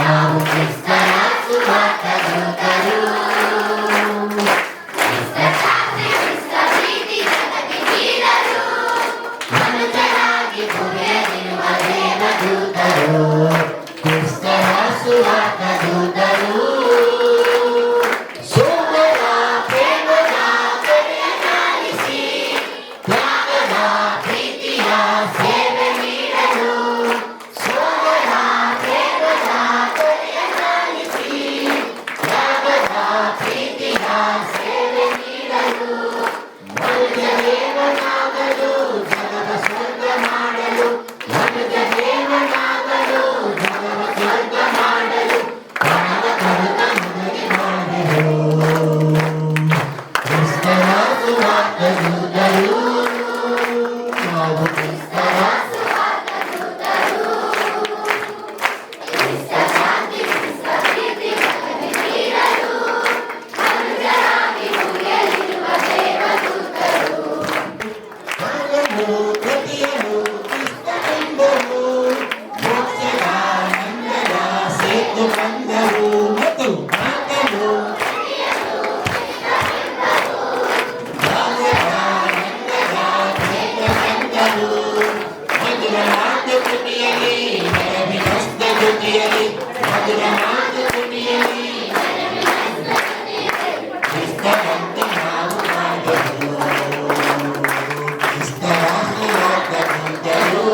ನಾವು ಕ್ರಿಸ್ತರ ಸುವಾರ್ತೆದೂತರು. ಕ್ರಿಸ್ತ ಶಾಂತಿ, ಕ್ರಿಸ್ತ ಪ್ರೀತಿ ಜಗತ್ತಿಗೆ ಬೀರರು. ಮನುಜರಾಗಿ ಭೂಮಿಯಲ್ಲಿರುವ ದೇವದೂತರು. ಕ್ರಿಸ್ತರ ಸುವಾರ್ತೆದೂತರು. ಸೋದರ ಪ್ರೇಮದ ಬೆಲೆಯನ್ನಾಲಿಸಿ, ತ್ಯಾಗದ ಪ್ರೀತಿಯ ಸೇವೆ ನೀಡಲು. ಸೋದರ ಪ್ರೇಮದ ಬೆಲೆಯನ್ನಾಲಿಸಿ, ತ್ಯಾಗದ ಪ್ರೀತಿಯ ಸೇವೆ ನೀಡಲು. ಮನುಜ ದೇವನಾಗಲು, ಜಗದ ಸ್ವರ್ಗ ಮಾಡಲು. ಮನುಜ ದೇವನಾಗಲು, ಜಗದ ಸ್ವರ್ಗ ಮಾಡಲು. ಪ್ರಾಣ ಕೊಡುತ್ತ ಮಗನಿಗೆ ಮಾಡಿದರು. ಕ್ರಿಸ್ತರ ಸುವಾರ್ತೆದೂತರು. ನಾವು ಕ್ರಿಸ್ತರ ಸುವಾರ್ತೆದೂತರು. ಕ್ರಿಸ್ತ ಶಾಂತಿ, ಕ್ರಿಸ್ತ ಪ್ರೀತಿ ಜಗತ್ತಿಗೆ ಬೀರರು. ಮನುಜರಾಗಿ ಭೂಮಿಯಲ್ಲಿರುವ ದೇವದೂತರು. ಆಗಲು ಗತಿಯಲು ಕ್ರಿಸ್ತನೆಂಬರು. ಮೋಕ್ಷದ ನಂದದ ಸೇತು ಬಂದರು. ಮತ್ತು ಆಗಲು ಬಾಲ್ಯದ ನಂದದ ಸೇತು ಬಂದರು. ಮಧುರ ಮಾತು ಕುಟಿಯಲಿ ನೆರವಿನಸ್ತ ಜೊತೆಯಲಿ. ಮಧುರ ಮಾತು ಕುಟಿಯಲಿ ಕ್ರಿಸ್ತನಂತೆ ನಾವು ಮಾಡಿದರು. ಕ್ರಿಸ್ತರ ಸುವಾರ್ತೆದೂತರು.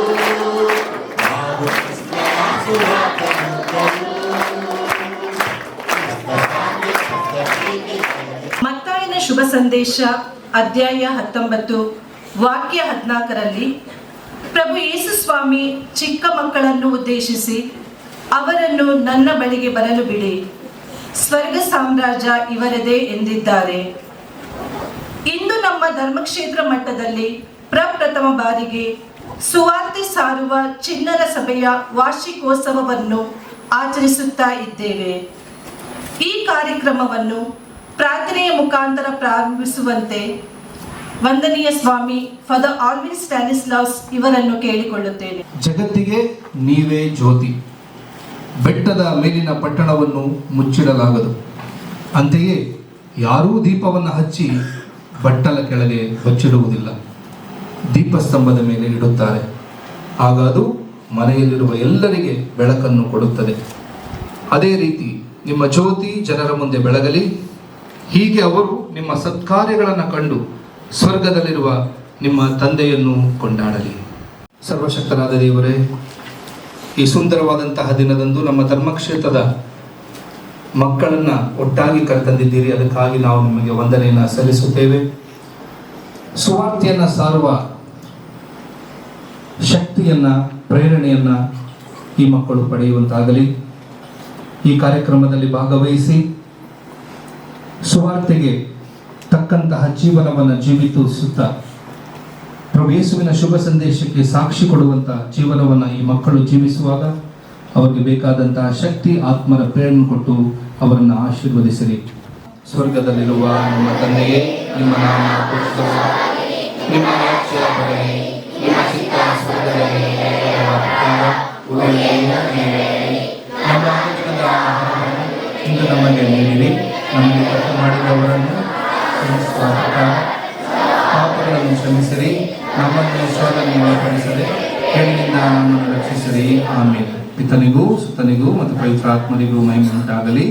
ನಾವು ಕ್ರಿಸ್ತರ ಸುವಾರ್ತೆದೂತರು. ಕ್ರಿಸ್ತ ಶಾಂತಿ, ಕ್ರಿಸ್ತ ಪ್ರೀತಿ ಜಗತ್ತಿಗೆ ಮತ್ತಾಯನ ಶುಭ ಸಂದೇಶ ಅಧ್ಯಾಯ 19 ವಾಕ್ಯ 14ರಲ್ಲಿ ಪ್ರಭು ಯೇಸು ಸ್ವಾಮಿ ಚಿಕ್ಕ ಮಕ್ಕಳನ್ನು ಉದ್ದೇಶಿಸಿ ಅವರನ್ನು ನನ್ನ ಬಳಿಗೆ ಬರಲು ಬಿಡಿ, ಸ್ವರ್ಗ ಸಾಮ್ರಾಜ್ಯ ಇವರದೇ ಎಂದಿದ್ದಾರೆ. ಇಂದು ನಮ್ಮ ಧರ್ಮಕ್ಷೇತ್ರ ಮಟ್ಟದಲ್ಲಿ ಪ್ರಪ್ರಥಮ ಬಾರಿಗೆ ಸುವಾರ್ತೆ ಸಾರುವ ಚಿಣ್ಣರ ಸಭೆಯ ವಾರ್ಷಿಕೋತ್ಸವವನ್ನು ಆಚರಿಸುತ್ತಾ ಇದ್ದೇವೆ. ಈ ಕಾರ್ಯಕ್ರಮವನ್ನು ಪ್ರಾರ್ಥನೆಯ ಮುಖಾಂತರ ಪ್ರಾರಂಭಿಸುವಂತೆ ವಂದನೀಯ ಸ್ವಾಮಿ ಫಾದರ್ ಆಲ್ವಿನ್ ಸ್ಟಾನಿಸ್ಲಾಸ್ ಇವರನ್ನು ಕೇಳಿಕೊಳ್ಳುತ್ತೇನೆ. ಜಗತ್ತಿಗೆ ನೀವೇ ಜ್ಯೋತಿ. ಬೆಟ್ಟದ ಮೇಲಿನ ಪಟ್ಟಣವನ್ನು ಮುಚ್ಚಿಡಲಾಗದು. ಅಂತೆಯೇ ಯಾರೂ ದೀಪವನ್ನು ಹಚ್ಚಿ ಬಟ್ಟಲ ಕೆಳಗೆ ಬಚ್ಚಿಡುವುದಿಲ್ಲ, ದೀಪಸ್ತಂಭದ ಮೇಲೆ ಇಡುತ್ತಾರೆ. ಆಗ ಅದು ಮನೆಯಲ್ಲಿರುವ ಎಲ್ಲರಿಗೆ ಬೆಳಕನ್ನು ಕೊಡುತ್ತದೆ. ಅದೇ ರೀತಿ ನಿಮ್ಮ ಜ್ಯೋತಿ ಜನರ ಮುಂದೆ ಬೆಳಗಲಿ. ಹೀಗೆ ಅವರು ನಿಮ್ಮ ಸತ್ಕಾರ್ಯಗಳನ್ನು ಕಂಡು ಸ್ವರ್ಗದಲ್ಲಿರುವ ನಿಮ್ಮ ತಂದೆಯನ್ನು ಕೊಂಡಾಡಲಿ. ಸರ್ವಶಕ್ತನಾದ ದೇವರೇ, ಈ ಸುಂದರವಾದಂತಹ ದಿನದಂದು ನಮ್ಮ ಧರ್ಮಕ್ಷೇತ್ರದ ಮಕ್ಕಳನ್ನು ಒಟ್ಟಾಗಿ ಕರೆತಂದಿದ್ದೀರಿ. ಅದಕ್ಕಾಗಿ ನಾವು ನಿಮಗೆ ವಂದನೆಯನ್ನು ಸಲ್ಲಿಸುತ್ತೇವೆ. ಸುವಾರ್ತೆಯನ್ನು ಸಾರುವ ಶಕ್ತಿಯನ್ನು, ಪ್ರೇರಣೆಯನ್ನು ಈ ಮಕ್ಕಳು ಪಡೆಯುವಂತಾಗಲಿ. ಈ ಕಾರ್ಯಕ್ರಮದಲ್ಲಿ ಭಾಗವಹಿಸಿ ಸುವಾರ್ತೆಗೆ ತಕ್ಕಂತಹ ಜೀವನವನ್ನು ಜೀವಿಸುತ್ತಾ ಪ್ರಭು ಯೇಸುವಿನ ಶುಭ ಸಂದೇಶಕ್ಕೆ ಸಾಕ್ಷಿ ಕೊಡುವಂಥ ಜೀವನವನ್ನು ಈ ಮಕ್ಕಳು ಜೀವಿಸುವಾಗ ಅವರಿಗೆ ಬೇಕಾದಂತಹ ಶಕ್ತಿ, ಆತ್ಮರ ಪ್ರೇರಣೆ ಕೊಟ್ಟು ಅವರನ್ನು ಆಶೀರ್ವದಿಸಿರಿ. ಸ್ವರ್ಗದಲ್ಲಿರುವ ನಮ್ಮ ತಂದೆಯೇ, ನಿಮ್ಮ ನಾಮ ಪೂಜಿಸಲ್ಪಡಲಿ, ನಿಮ್ಮ ರಾಜ್ಯ ಬರಲಿ, ನಿಮ್ಮ ಚಿತ್ತ ಸ್ವರ್ಗದಲ್ಲಿ ನೆರವೇರುವ ಪ್ರಕಾರ ಭೂಮಿಯಲ್ಲಿಯೂ ನೆರವೇರಲಿ. ನಮ್ಮ ಅನುದಿನದ ಆಹಾರವನ್ನು ಇಂದು ನಮಗೆ ನೀಡಿರಿ. ನಮಗೆ ತಪ್ಪು ಮಾಡಿದವರನ್ನು ಕ್ಷಮಿಸುವ ಪ್ರಕಾರ ಪಾಪಗಳನ್ನು ಕ್ಷಮಿಸಿರಿ. ನಮ್ಮನ್ನು ಶೋಧನೆಗೆ ಒಳಪಡಿಸದೆ ಕೇಳಿನಿಂದ ನಮ್ಮನ್ನು ರಕ್ಷಿಸಿರಿ. ಆಮೇಲೆ ಪಿತನಿಗೂ ಸುತನಿಗೂ ಮತ್ತು ಪವಿತ್ರಾತ್ಮನಿಗೂ ಮಹಿಮೆ ಉಂಟಾಗಲಿ.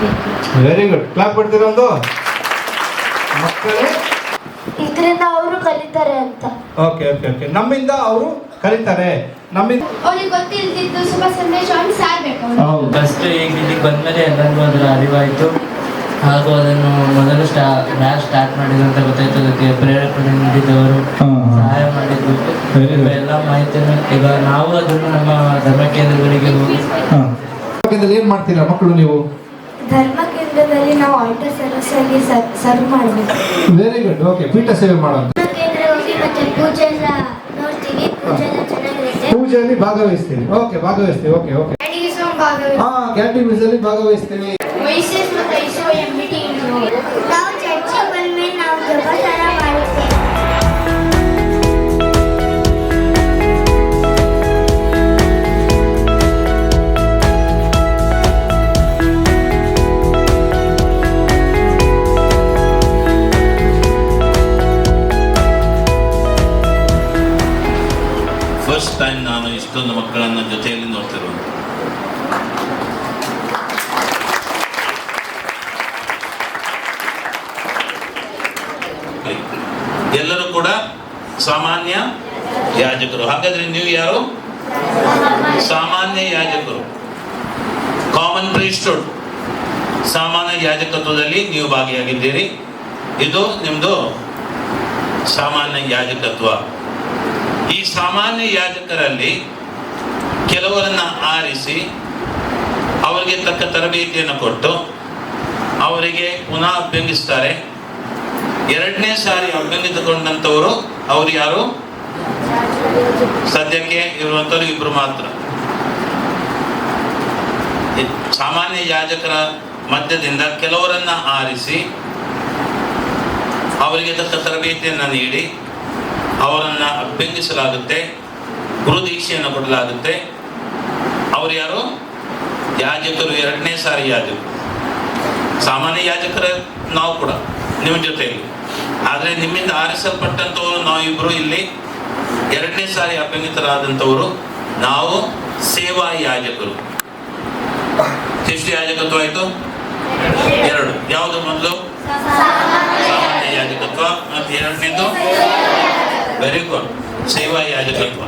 ಮಾಡಬೇಕು. Very good. ಕ್ಲಾಪ್ ಕೊಡ್ತೀರಾ ಒಂದು ಮಕ್ಕಳೇ? ಇದರಿಂದ ಅವರು ಕಲಿತಾರೆ ಅಂತ. Okay okay okay. ನಮ್ಮಿಂದ ಅವರು ಕಲಿತಾರೆ. ನಮ್ಮಿಂದ ಅವ್ರಿಗೆ ಗೊತ್ತಿಲ್ದಿದ್ದು ಶುಭ ಸಂದೇಶವನ್ನು ಸಾರಬೇಕು. ಫಸ್ಟ್ ಈಗ ಇಲ್ಲಿಗೆ ಬಂದಮೇಲೆ ಎಲ್ಲರಿಗೂ ಅದರ ಅರಿವಾಯಿತು, ಹಾಗೂ ಅದನ್ನು ಮೊದಲು ಮ್ಯಾಚ್ ಸ್ಟಾರ್ಟ್ ಮಾಡಿದ್ರು ಅಂತ ಗೊತ್ತಾಯ್ತು. ಅದಕ್ಕೆ ಪ್ರೇರೇಪಣೆ ನೀಡಿದವರು, ಸಹಾಯ ಮಾಡಿದ್ದು, ಎಲ್ಲ ಮಾಹಿತಿಯನ್ನು ಈಗ ನಾವು ಅದನ್ನು ನಮ್ಮ ಧರ್ಮ ಕೇಂದ್ರಗಳಿಗೆ ಹೋಗಿ ಏನ್ ಮಾಡ್ತೀರಾ ಮಕ್ಕಳು ನೀವು? ಧರ್ಮ ಕೇಂದ್ರದಲ್ಲಿ ನಾವು ಆಲ್ಟರ್ ಸರ್ವಿಸಲ್ಲಿ ಸರ್ವ್ ಮಾಡಬೇಕು. Very good. ಓಕೆ. ಪೀಠ ಸೇವೆ ಮಾಡೋದು. ಧರ್ಮ ಕೇಂದ್ರ ಹೋಗಿ ಮತ್ತೆ ಪೂಜೆ ಎಲ್ಲ ನೋಡ್ತೀವಿ. ಪೂಜೆ ಎಲ್ಲ ಚೆನ್ನಾಗಿರುತ್ತೆ. ಪೂಜೆಯಲ್ಲಿ ಭಾಗವಹಿಸ್ತೀವಿ. ಓಕೆ, ಭಾಗವಹಿಸ್ತೀವಿ. Okay okay. ಕ್ಯಾಟೆಗಿಸಮ್ ಭಾಗವಹಿಸ್ತೀವಿ. ವೈಸಸ್ ಮತ್ತು ಐಸೋಎಂ ಮೀಟಿಂಗ್ ನಾವು ಚರ್ಚಿಗೆ ಬಂದ್ಮೇಲೆ ನಾವು ಜಪಸಾರ ಮಾಡುತ್ತೇವೆ. ಫಸ್ಟ್ ಟೈಮ್ ನಾನು ಇಷ್ಟೊಂದು ಮಕ್ಕಳನ್ನ ಜೊತೆಯಲ್ಲಿ ನೋಡ್ತಿರೋದು. ಎಲ್ಲರೂ ಕೂಡ ಸಾಮಾನ್ಯ ಯಾಜಕರು. ಹಾಗಾದ್ರೆ ನೀವು ಯಾರು? ಸಾಮಾನ್ಯ ಯಾಜಕರು, ಕಾಮನ್ ಪ್ರೀಸ್ಟ್ಹುಡ್. ಸಾಮಾನ್ಯ ಯಾಜಕತ್ವದಲ್ಲಿ ನೀವು ಭಾಗಿಯಾಗಿದ್ದೀರಿ. ಇದು ನಿಮ್ದು ಸಾಮಾನ್ಯ ಯಾಜಕತ್ವ. ಈ ಸಾಮಾನ್ಯ ಯಾಜಕರಲ್ಲಿ ಕೆಲವರನ್ನ ಆರಿಸಿ ಅವರಿಗೆ ತಕ್ಕ ತರಬೇತಿಯನ್ನು ಕೊಟ್ಟು ಅವರಿಗೆ ಪುನಃ ಅಭ್ಯಂಗಿಸ್ತಾರೆ. ಎರಡನೇ ಸಾರಿ ಅಭ್ಯಂಗಿತಗೊಂಡಂಥವರು ಅವರು ಯಾರು? ಸದ್ಯಕ್ಕೆ ಇರುವಂಥವ್ರು ಇಬ್ರು ಮಾತ್ರ. ಸಾಮಾನ್ಯ ಯಾಜಕರ ಮಧ್ಯದಿಂದ ಕೆಲವರನ್ನ ಆರಿಸಿ ಅವರಿಗೆ ತಕ್ಕ ತರಬೇತಿಯನ್ನು ನೀಡಿ ಅವರನ್ನು ಅಭ್ಯಂಗಿಸಲಾಗುತ್ತೆ, ಗುರುದೀಕ್ಷೆಯನ್ನು ಕೊಡಲಾಗುತ್ತೆ. ಅವರು ಯಾರು? ಯಾಜಕರು, ಎರಡನೇ ಸಾರಿ ಯಾಜಕರು. ಸಾಮಾನ್ಯ ಯಾಜಕರ ನಾವು ಕೂಡ ನಿಮ್ಮ ಜೊತೆಯಲ್ಲಿ, ಆದರೆ ನಿಮ್ಮಿಂದ ಆರಿಸಲ್ಪಟ್ಟಂಥವರು ನಾವು ಇಬ್ಬರು ಇಲ್ಲಿ ಎರಡನೇ ಸಾರಿ ಅಭ್ಯಂಗಿತರಾದಂಥವರು. ನಾವು ಸೇವಾ ಯಾಜಕರು. ಎಷ್ಟು ಯಾಜಕತ್ವ ಆಯಿತು? ಎರಡು. ಯಾವುದು ಮೊದಲು? ಸಾಮಾನ್ಯ ಯಾಜಕತ್ವ, ಮತ್ತು ಎರಡನೇದು ವೆರಿ ಗುಡ್, ಸೇವಾ ಯಾಜಕತ್ವ.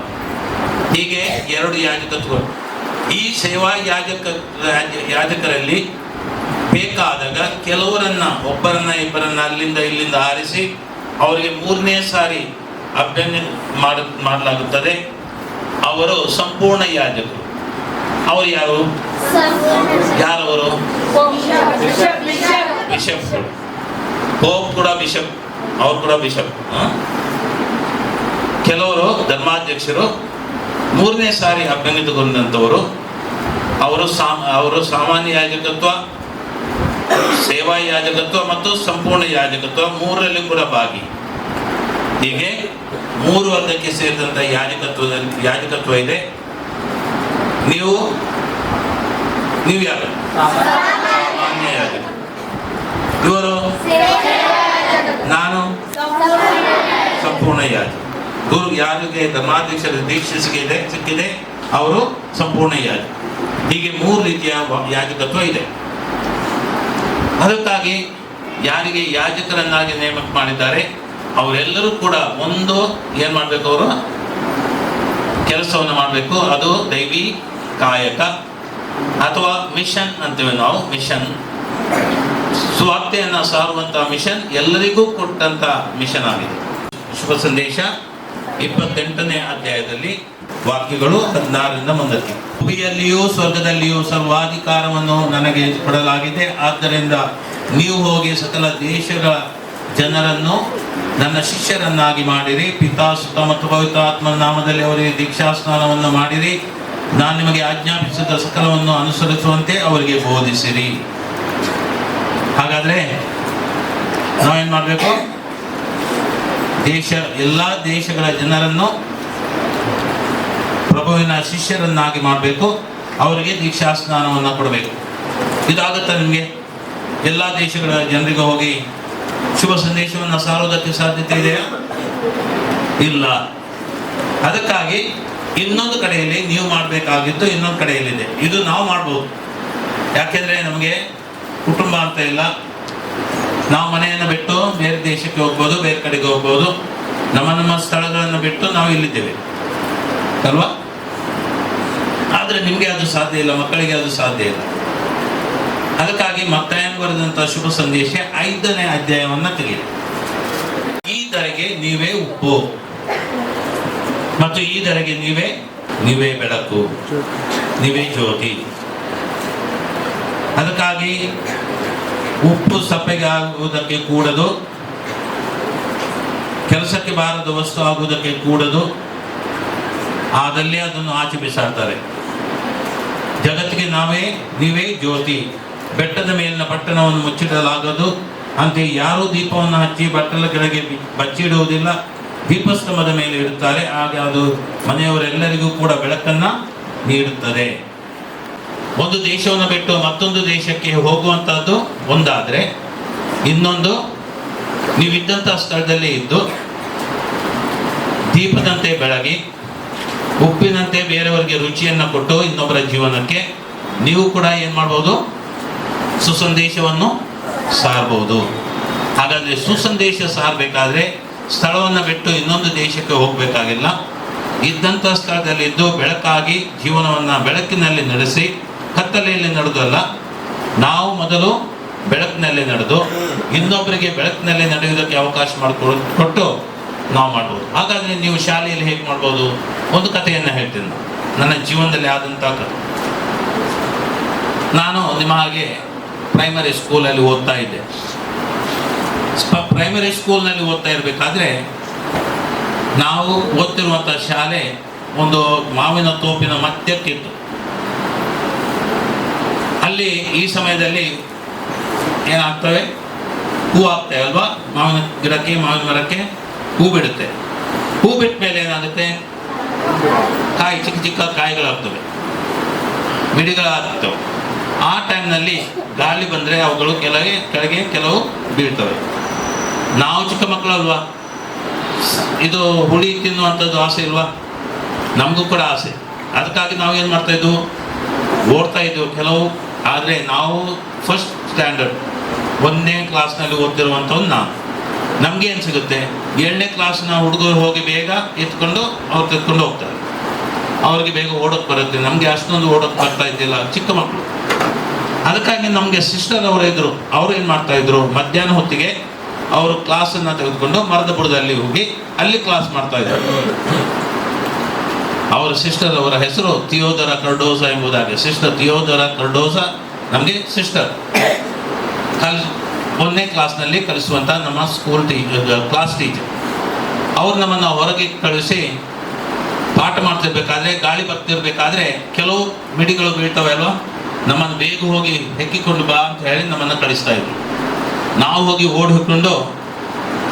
ಹೀಗೆ ಎರಡು ಯಾಜಕತ್ವ. ಈ ಸೇವಾ ಯಾಜಕರಲ್ಲಿ ಬೇಕಾದಾಗ ಕೆಲವರನ್ನ, ಒಬ್ಬರನ್ನ ಇಬ್ಬರನ್ನ ಅಲ್ಲಿಂದ ಇಲ್ಲಿಂದ ಆರಿಸಿ ಅವರಿಗೆ ಮೂರನೇ ಸಾರಿ ಅಭ್ಯಂಗ ಮಾಡಲಾಗುತ್ತದೆ. ಅವರು ಸಂಪೂರ್ಣ ಯಾಜಕರು. ಅವರು ಯಾರು? ಯಾರವರು? ಬಿಷಪ್. ಪೋಪ್ ಕೂಡ ಬಿಷಪ್, ಅವ್ರು ಕೂಡ ಬಿಷಪ್. ಕೆಲವರು ಮೂರನೇ ಸಾರಿ ಅಭ್ಯಂಗಿತಗೊಂಡಂಥವರು. ಅವರು ಸಾಮಾನ್ಯ ಯಾಜಕತ್ವ, ಸೇವಾ ಯಾಜಕತ್ವ ಮತ್ತು ಸಂಪೂರ್ಣ ಯಾಜಕತ್ವ ಮೂರರಲ್ಲಿ ಕೂಡ ಭಾಗಿ. ಹೀಗೆ ಮೂರು ವರ್ಗಕ್ಕೆ ಸೇರಿದಂಥ ಯಾಜಕತ್ವ ಇದೆ. ನೀವು ಯಾರು? ಸಾಮಾನ್ಯ ಯಾಜಕ. ಇವರು? ನಾನು ಸಂಪೂರ್ಣ ಯಾಜಕ. ಗುರು ಯಾರಿಗೆ ಧರ್ಮಾಧ್ಯಕ್ಷರ ದೀಕ್ಷೆ ಸಿಕ್ಕಿದೆ ಅವರು ಸಂಪೂರ್ಣ ಯಾಜಕ. ಹೀಗೆ ಮೂರು ರೀತಿಯ ಯಾಜಕತ್ವ ಇದೆ. ಅದಕ್ಕಾಗಿ ಯಾರಿಗೆ ಯಾಜಕರನ್ನಾಗಿ ನೇಮಕ ಮಾಡಿದ್ದಾರೆ ಅವರೆಲ್ಲರೂ ಕೂಡ ಒಂದು ಏನು ಮಾಡಬೇಕು? ಅವರು ಕೆಲಸವನ್ನು ಮಾಡಬೇಕು. ಅದು ದೈವಿ ಕಾಯಕ ಅಥವಾ ಮಿಷನ್ ಅಂತೀವಿ ನಾವು. ಮಿಷನ್, ಸುವಾರ್ತೆಯನ್ನು ಸಾರುವಂಥ ಮಿಷನ್, ಎಲ್ಲರಿಗೂ ಕೊಟ್ಟಂಥ ಮಿಷನ್ ಆಗಿದೆ. ಶುಭ ಸಂದೇಶ 28ನೇ ಅಧ್ಯಾಯದಲ್ಲಿ ವಾಕ್ಯಗಳು 16ರಿಂದ 1. ಭೂಮಿಯಲ್ಲಿಯೂ ಸ್ವರ್ಗದಲ್ಲಿಯೂ ಸರ್ವಾಧಿಕಾರವನ್ನು ನನಗೆ ಕೊಡಲಾಗಿದೆ. ಆದ್ದರಿಂದ ನೀವು ಹೋಗಿ ಸಕಲ ದೇಶಗಳ ಜನರನ್ನು ನನ್ನ ಶಿಷ್ಯರನ್ನಾಗಿ ಮಾಡಿರಿ. ಪಿತಾ, ಸುತ ಮತ್ತು ಪವಿತ್ರಾತ್ಮನ ನಾಮದಲ್ಲಿ ಅವರಿಗೆ ದೀಕ್ಷಾಸ್ನಾನವನ್ನು ಮಾಡಿರಿ. ನಾನು ನಿಮಗೆ ಆಜ್ಞಾಪಿಸಿದ ಸಕಲವನ್ನು ಅನುಸರಿಸುವಂತೆ ಅವರಿಗೆ ಬೋಧಿಸಿರಿ. ಹಾಗಾದ್ರೆ ನಾವೇನು ಮಾಡಬೇಕು? ಎಲ್ಲ ದೇಶಗಳ ಜನರನ್ನು ಪ್ರಭುವಿನ ಶಿಷ್ಯರನ್ನಾಗಿ ಮಾಡಬೇಕು. ಅವರಿಗೆ ದೀಕ್ಷಾಸ್ನಾನವನ್ನು ಕೊಡಬೇಕು. ಇದಾಗುತ್ತಾ ನಿಮಗೆ? ಎಲ್ಲ ದೇಶಗಳ ಜನರಿಗೆ ಹೋಗಿ ಶುಭ ಸಂದೇಶವನ್ನು ಸಾರುವುದಕ್ಕೆ ಸಾಧ್ಯತೆ ಇದೆಯಾ? ಇಲ್ಲ. ಅದಕ್ಕಾಗಿ ಇನ್ನೊಂದು ಕಡೆಯಲ್ಲಿ ನೀವು ಮಾಡಬೇಕಾಗಿತ್ತು, ಇನ್ನೊಂದು ಕಡೆಯಲ್ಲಿದೆ. ಇದು ನಾವು ಮಾಡ್ಬೋದು. ಯಾಕೆಂದರೆ ನಮಗೆ ಕುಟುಂಬ ಅಂತ ಇಲ್ಲ. ನಾವು ಮನೆಯನ್ನು ಬಿಟ್ಟು ಬೇರೆ ದೇಶಕ್ಕೆ ಹೋಗ್ಬೋದು, ಬೇರೆ ಕಡೆಗೆ ಹೋಗ್ಬೋದು. ನಮ್ಮ ಸ್ಥಳಗಳನ್ನು ಬಿಟ್ಟು ನಾವು ಇಲ್ಲಿದ್ದೇವೆ ಅಲ್ವಾ? ಆದರೆ ನಿಮಗೆ ಅದು ಸಾಧ್ಯ ಇಲ್ಲ, ಮಕ್ಕಳಿಗೆ ಅದು ಸಾಧ್ಯ ಇಲ್ಲ. ಅದಕ್ಕಾಗಿ ಮತ್ತಾಯನ ಬರೆದಂಥ ಶುಭ ಸಂದೇಶ 5ನೇ ಅಧ್ಯಾಯವನ್ನು ತೆಗೆಯಿರಿ. ಈ ಧರೆಗೆ ನೀವೇ ಉಪ್ಪು ಮತ್ತು ಈ ಧರೆಗೆ ನೀವೇ ಬೆಳಕು, ನೀವೇ ಜ್ಯೋತಿ. ಅದಕ್ಕಾಗಿ ಉಪ್ಪು ಸಪ್ಪೆಗೆ ಆಗುವುದಕ್ಕೆ ಕೂಡದು, ಕೆಲಸಕ್ಕೆ ಬಾರದ ವಸ್ತು ಆಗುವುದಕ್ಕೆ ಕೂಡದು. ಆದಲ್ಲಿ ಅದನ್ನು ಆಚೆ ಬಿಸಾಡ್ತಾರೆ. ಜಗತ್ತಿಗೆ ನೀವೇ ಜ್ಯೋತಿ. ಬೆಟ್ಟದ ಮೇಲಿನ ಪಟ್ಟಣವನ್ನು ಮುಚ್ಚಿಡಲಾಗದು. ಅಂತೆಯೇ ಯಾರೂ ದೀಪವನ್ನು ಹಚ್ಚಿ ಬಟ್ಟಲ ಕೆಳಗೆ ಬಚ್ಚಿಡುವುದಿಲ್ಲ, ದೀಪಸ್ತಂಭದ ಮೇಲೆ ಇಡುತ್ತಾರೆ. ಆಗ ಅದು ಮನೆಯವರೆಲ್ಲರಿಗೂ ಕೂಡ ಬೆಳಕನ್ನು ನೀಡುತ್ತದೆ. ಒಂದು ದೇಶವನ್ನು ಬಿಟ್ಟು ಮತ್ತೊಂದು ದೇಶಕ್ಕೆ ಹೋಗುವಂತಹದ್ದು ಒಂದಾದರೆ, ಇನ್ನೊಂದು ನೀವಿದ್ದಂಥ ಸ್ಥಳದಲ್ಲೇ ಇದ್ದು ದೀಪದಂತೆ ಬೆಳಗಿ ಉಪ್ಪಿನಂತೆ ಬೇರೆಯವರಿಗೆ ರುಚಿಯನ್ನು ಕೊಟ್ಟು ಇನ್ನೊಬ್ಬರ ಜೀವನಕ್ಕೆ ನೀವು ಕೂಡ ಏನು ಮಾಡ್ಬೋದು? ಸುಸಂದೇಶವನ್ನು ಸಾರಬಹುದು. ಹಾಗಾದರೆ ಸುಸಂದೇಶ ಸಾರಬೇಕಾದ್ರೆ ಸ್ಥಳವನ್ನು ಬಿಟ್ಟು ಇನ್ನೊಂದು ದೇಶಕ್ಕೆ ಹೋಗಬೇಕಾಗಿಲ್ಲ. ಇದ್ದಂಥ ಸ್ಥಳದಲ್ಲಿ ಇದ್ದು ಬೆಳಕಾಗಿ ಜೀವನವನ್ನು ಬೆಳಕಿನಲ್ಲಿ ನಡೆಸಿ, ಕತ್ತಲೆಯಲ್ಲಿ ನಡೆದಲ್ಲ, ನಾವು ಮೊದಲು ಬೆಳಕಿನಲ್ಲಿ ನಡೆದು ಇನ್ನೊಬ್ಬರಿಗೆ ಬೆಳಕಿನಲ್ಲಿ ನಡೆಯುವುದಕ್ಕೆ ಅವಕಾಶ ಕೊಟ್ಟು ನಾವು ಮಾಡ್ಬೋದು. ಹಾಗಾದರೆ ನೀವು ಶಾಲೆಯಲ್ಲಿ ಹೇಗೆ ಮಾಡ್ಬೋದು? ಒಂದು ಕಥೆಯನ್ನು ಹೇಳ್ತೀನಿ. ನನ್ನ ಜೀವನದಲ್ಲಿ ಆದಂಥ ಕಥೆ. ನಾನು ನಿಮ್ಮ ಹಾಗೆ ಪ್ರೈಮರಿ ಸ್ಕೂಲಲ್ಲಿ ಓದ್ತಾ ಇದ್ದೆ. ಪ್ರೈಮರಿ ಸ್ಕೂಲ್ನಲ್ಲಿ ಓದ್ತಾ ಇರಬೇಕಾದ್ರೆ ನಾವು ಓದ್ತಿರುವಂಥ ಶಾಲೆ ಒಂದು ಮಾವಿನ ತೋಪಿನ ಮಧ್ಯಕ್ಕಿತ್ತು. ಅಲ್ಲಿ ಈ ಸಮಯದಲ್ಲಿ ಏನಾಗ್ತವೆ? ಹೂ ಆಗ್ತವೆ ಅಲ್ವಾ? ಮಾವಿನ ಗಿಡಕ್ಕೆ, ಮಾವಿನ ಮರಕ್ಕೆ ಹೂ ಬಿಡುತ್ತೆ. ಹೂ ಬಿಟ್ಟ ಮೇಲೆ ಏನಾಗುತ್ತೆ? ಕಾಯಿ, ಚಿಕ್ಕ ಚಿಕ್ಕ ಕಾಯಿಗಳಾಗ್ತವೆ, ಮಿಡಿಗಳಾಗ್ತವೆ. ಆ ಟೈಮ್ನಲ್ಲಿ ಗಾಳಿ ಬಂದರೆ ಅವುಗಳು ಕೆಳಗೆ ಕೆಲವು ಬೀಳ್ತವೆ. ನಾವು ಚಿಕ್ಕ ಮಕ್ಕಳಲ್ವಾ, ಇದು ಹುಳಿ ತಿನ್ನುವಂಥದ್ದು ಆಸೆ ಇಲ್ವಾ? ನಮಗೂ ಕೂಡ ಆಸೆ. ಅದಕ್ಕಾಗಿ ನಾವು ಏನು ಮಾಡ್ತಾ ಇದ್ವು? ಓಡ್ತಾ ಇದ್ವು ಕೆಲವು. ಆದರೆ ನಾವು ಫಸ್ಟ್ ಸ್ಟ್ಯಾಂಡರ್ಡ್ 1ನೇ ಕ್ಲಾಸ್ನಲ್ಲಿ ಓದ್ತಿರುವಂಥದ್ದು ನಮಗೆ ಏನು ಸಿಗುತ್ತೆ? 7ನೇ ಕ್ಲಾಸ್ನ ಹುಡುಗರು ಹೋಗಿ ಬೇಗ ಎತ್ಕೊಂಡು ಅವ್ರು ತೆಗೆದುಕೊಂಡು ಹೋಗ್ತಾರೆ. ಅವ್ರಿಗೆ ಬೇಗ ಓಡೋಕ್ಕೆ ಬರುತ್ತೆ. ನಮಗೆ ಅಷ್ಟೊಂದು ಓಡೋಕ್ಕೆ ಬರ್ತಾ ಇದ್ದಿಲ್ಲ, ಚಿಕ್ಕ ಮಕ್ಕಳು. ಅದಕ್ಕಾಗಿ ನಮಗೆ ಸಿಸ್ಟರ್ ಅವರು ಇದ್ದರು. ಅವರು ಏನು ಮಾಡ್ತಾ ಇದ್ರು? ಮಧ್ಯಾಹ್ನ ಹೊತ್ತಿಗೆ ಅವರು ಕ್ಲಾಸನ್ನು ತೆಗೆದುಕೊಂಡು ಮರದ ಬುಡದಲ್ಲಿ ಹೋಗಿ ಅಲ್ಲಿ ಕ್ಲಾಸ್ ಮಾಡ್ತಾ ಇದ್ರು. ಅವರ ಸಿಸ್ಟರ್, ಅವರ ಹೆಸರು ಥಿಯೋದರ ಕಾರ್ಡೋಸಾ ಎಂಬುದಾಗಿ. ಸಿಸ್ಟರ್ ಥಿಯೋದರ ಕಾರ್ಡೋಸಾ ನಮಗೆ ಸಿಸ್ಟರ್. 1ನೇ ಕ್ಲಾಸ್ನಲ್ಲಿ ಕಲಿಸುವಂಥ ನಮ್ಮ ಸ್ಕೂಲ್ ಕ್ಲಾಸ್ ಟೀಚರ್. ಅವ್ರು ನಮ್ಮನ್ನು ಹೊರಗೆ ಕಳಿಸಿ ಪಾಠ ಮಾಡ್ತಿರ್ಬೇಕಾದ್ರೆ, ಗಾಳಿ ಬರ್ತಿರ್ಬೇಕಾದ್ರೆ ಕೆಲವು ಮಿಡಿಗಳು ಬೀಳ್ತವೆ ಅಲ್ವಾ? ನಮ್ಮನ್ನು ಬೇಗ ಹೋಗಿ ಹೆಕ್ಕಿಕೊಂಡು ಬಾ ಅಂತ ಹೇಳಿ ನಮ್ಮನ್ನು ಕಳಿಸ್ತಾ ಇದ್ರು. ನಾವು ಹೋಗಿ ಓಡಿ ಹೋಗ್ಕೊಂಡು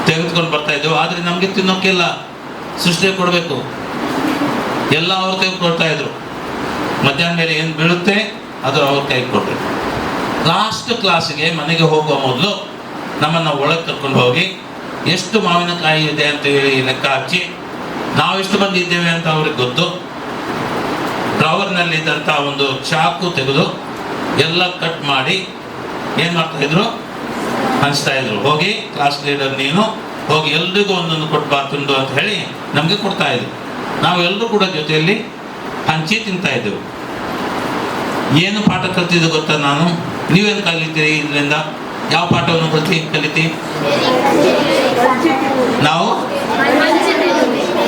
ತೆಗೆದುಕೊಂಡು ಬರ್ತಾ ಇದ್ದೆವು. ಆದರೆ ನಮಗೆ ತಿನ್ನೋಕ್ಕೆಲ್ಲ ಸೃಷ್ಟಿ ಕೊಡಬೇಕು, ಎಲ್ಲ ಅವ್ರ ಕೈಗೆ ಕೊಡ್ತಾ ಇದ್ರು. ಮಧ್ಯಾಹ್ನ ಮೇಲೆ ಏನು ಬೀಳುತ್ತೆ ಅದು ಅವ್ರ ಕೈಗೆ ಕೊಡಬೇಕು. ಲಾಸ್ಟ್ ಕ್ಲಾಸಿಗೆ ಮನೆಗೆ ಹೋಗುವ ಮೊದಲು ನಮ್ಮನ್ನು ಒಳಗೆ ಕರ್ಕೊಂಡು ಹೋಗಿ ಎಷ್ಟು ಮಾವಿನಕಾಯಿ ಇದೆ ಅಂತ ಹೇಳಿ ಲೆಕ್ಕ ಹಚ್ಚಿ, ನಾವೆಷ್ಟು ಮಂದಿ ಇದ್ದೇವೆ ಅಂತ ಅವ್ರಿಗೆ ಗೊತ್ತು. ಡ್ರಾವರ್ನಲ್ಲಿದ್ದಂಥ ಒಂದು ಚಾಕು ತೆಗೆದು ಎಲ್ಲ ಕಟ್ ಮಾಡಿ ಏನು ಮಾಡ್ತಾಯಿದ್ರು? ಹಂಚ್ತಾ ಇದ್ರು. ಹೋಗಿ ಕ್ಲಾಸ್ ಲೀಡರ್ ನೀನು ಹೋಗಿ ಎಲ್ರಿಗೂ ಒಂದೊಂದು ಕೊಟ್ಟು ತುಂಡು ಅಂತ ಹೇಳಿ ನಮಗೆ ಕೊಡ್ತಾ ಇದ್ರು. ನಾವು ಎಲ್ಲರೂ ಕೂಡ ಜೊತೆಯಲ್ಲಿ ಹಂಚಿ ತಿಂತಾ ಇದ್ದೆವು. ಏನು ಪಾಠ ಕಲ್ತಿದ್ದು ಗೊತ್ತಾ? ನಾನು ನೀವೇನು ಕಲಿತೀರಿ ಇದರಿಂದ? ಯಾವ ಪಾಠವನ್ನು ಕಲಿತಿ? ನಾವು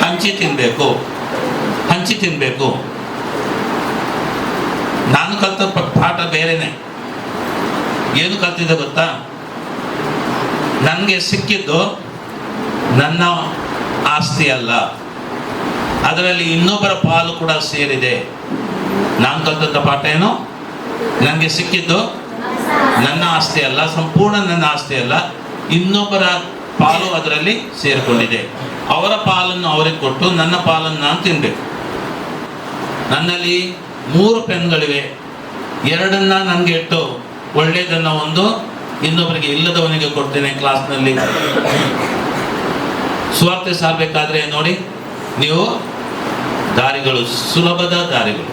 ಹಂಚಿ ತಿನ್ಬೇಕು. ನಾನು ಕಲಿತ ಪಾಠ ಬೇರೆನೆ. ಏನು ಕಲ್ತಿದ್ದೆ ಗೊತ್ತಾ? ನನಗೆ ಸಿಕ್ಕಿದ್ದು ನನ್ನ ಆಸ್ತಿ ಅಲ್ಲ, ಅದರಲ್ಲಿ ಇನ್ನೊಬ್ಬರ ಪಾಲು ಕೂಡ ಸೇರಿದೆ. ನಾನು ಕಲಿತ ಪಾಠ ಏನು? ನನಗೆ ಸಿಕ್ಕಿದ್ದು ನನ್ನ ಆಸ್ತಿ ಅಲ್ಲ, ಸಂಪೂರ್ಣ ನನ್ನ ಆಸ್ತಿ ಅಲ್ಲ, ಇನ್ನೊಬ್ಬರ ಪಾಲು ಅದರಲ್ಲಿ ಸೇರಿಕೊಂಡಿದೆ. ಅವರ ಪಾಲನ್ನು ಅವರಿಗೆ ಕೊಟ್ಟು ನನ್ನ ಪಾಲನ್ನು ನಾನು ತಿನ್ನಬೇಕು. ನನ್ನಲ್ಲಿ 3 ಪೆನ್ಗಳಿವೆ. 2 ನನಗೆ ಇಟ್ಟು ಒಳ್ಳೆಯದನ್ನು ಒಂದು ಇನ್ನೊಬ್ಬರಿಗೆ ಇಲ್ಲದವನಿಗೆ ಕೊಡ್ತೇನೆ ಕ್ಲಾಸ್ನಲ್ಲಿ. ಸ್ವಾರ್ಥ ಸಾರಬೇಕಾದ್ರೆ ನೋಡಿ, ನೀವು ದಾರಿಗಳು, ಸುಲಭದ ದಾರಿಗಳು.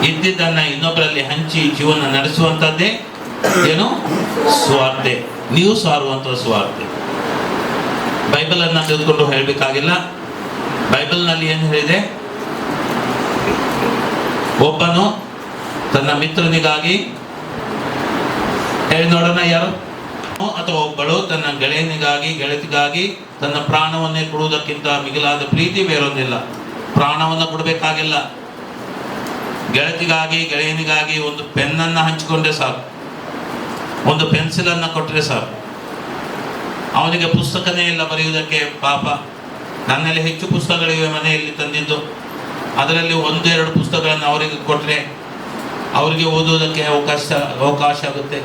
ಇದ್ದಿದ್ದನ್ನು ಇನ್ನೊಬ್ಬರಲ್ಲಿ ಹಂಚಿ ಜೀವನ ನಡೆಸುವಂಥದ್ದೇ ಏನು? ಸ್ವಾರ್ಥೆ. ನೀವು ಸಾರುವಂತ ಸ್ವಾರ್ಥೆ. ಬೈಬಲ್ ಅನ್ನ ತೆಗೆದುಕೊಂಡು ಹೇಳಬೇಕಾಗಿಲ್ಲ. ಬೈಬಲ್ನಲ್ಲಿ ಏನು ಹೇಳಿದೆ? ಒಬ್ಬನು ತನ್ನ ಮಿತ್ರನಿಗಾಗಿ, ಹೇಳಿ ನೋಡೋಣ ಯಾರು? ಅಥವಾ ಒಬ್ಬಳು ತನ್ನ ಗೆಳೆಯನಿಗಾಗಿ, ಗೆಳತಿಗಾಗಿ ತನ್ನ ಪ್ರಾಣವನ್ನೇ ಕೊಡುವುದಕ್ಕಿಂತ ಮಿಗಿಲಾದ ಪ್ರೀತಿ ಬೇರೊಂದಿಲ್ಲ. ಪ್ರಾಣವನ್ನು ಕೊಡಬೇಕಾಗಿಲ್ಲ. ಗೆಳತಿಗಾಗಿ, ಗೆಳೆಯನಿಗಾಗಿ ಒಂದು ಪೆನ್ನನ್ನು ಹಂಚಿಕೊಂಡ್ರೆ ಸಾಕು, ಒಂದು ಪೆನ್ಸಿಲನ್ನು ಕೊಟ್ಟರೆ ಸಾಕು. ಅವನಿಗೆ ಪುಸ್ತಕನೇ ಇಲ್ಲ ಬರೆಯುವುದಕ್ಕೆ, ಪಾಪ. ನನ್ನಲ್ಲಿ ಹೆಚ್ಚು ಪುಸ್ತಕಗಳಿವೆ ಮನೆಯಲ್ಲಿ ತಂದಿದ್ದು. ಅದರಲ್ಲಿ 1-2 ಪುಸ್ತಕಗಳನ್ನು ಅವರಿಗೆ ಕೊಟ್ಟರೆ ಅವರಿಗೆ ಓದುವುದಕ್ಕೆ ಅವಕಾಶ ಆಗುತ್ತೆ.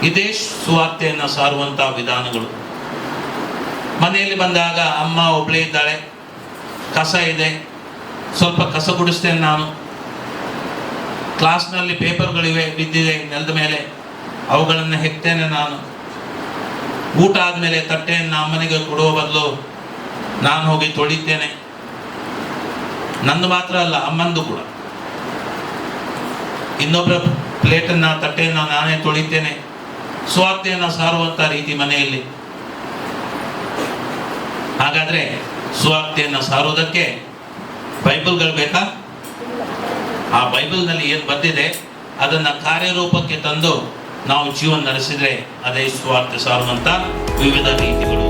ಇದೇ ಸ್ವಾರ್ಥೆಯನ್ನು ಸಾರುವಂಥ ವಿಧಾನಗಳು. ಮನೆಯಲ್ಲಿ ಬಂದಾಗ ಅಮ್ಮ ಒಬ್ಬಳೇ ಇದ್ದಾಳೆ, ಕಸ ಇದೆ, ಸ್ವಲ್ಪ ಕಸ ಗುಡಿಸ್ತೇನೆ ನಾನು. ಕ್ಲಾಸ್ನಲ್ಲಿ ಪೇಪರ್ಗಳಿವೆ, ಬಿದ್ದಿದೆ ನೆಲದ ಮೇಲೆ, ಅವುಗಳನ್ನು ಹೆಕ್ತೇನೆ ನಾನು. ಊಟ ಆದಮೇಲೆ ತಟ್ಟೆಯನ್ನು ಅಮ್ಮನಿಗೆ ಕೊಡುವ ಬದಲು ನಾನು ಹೋಗಿ ತೊಳಿತೇನೆ. ನಂದು ಮಾತ್ರ ಅಲ್ಲ, ಅಮ್ಮಂದು ಕೂಡ. ಇನ್ನೊಬ್ಬರ ಪ್ಲೇಟನ್ನು, ತಟ್ಟೆಯನ್ನು ನಾನೇ ತೊಳಿತೇನೆ. ಸ್ವಾರ್ಥೆಯನ್ನು ಸಾರುವಂಥ ರೀತಿ ಮನೆಯಲ್ಲಿ. ಹಾಗಾದ್ರೆ ಸ್ವಾರ್ಥೆಯನ್ನು ಸಾರುವುದಕ್ಕೆ ಬೈಬಲ್ಗಳು ಬೇಕಾ? ಆ ಬೈಬಲ್ನಲ್ಲಿ ಏನು ಬಂದಿದೆ ಅದನ್ನು ಕಾರ್ಯರೂಪಕ್ಕೆ ತಂದು ನಾವು ಜೀವನ ನಡೆಸಿದರೆ ಅದೇ ಸ್ವಾರ್ಥ ಸಾರುವಂಥ ವಿವಿಧ ರೀತಿಗಳು.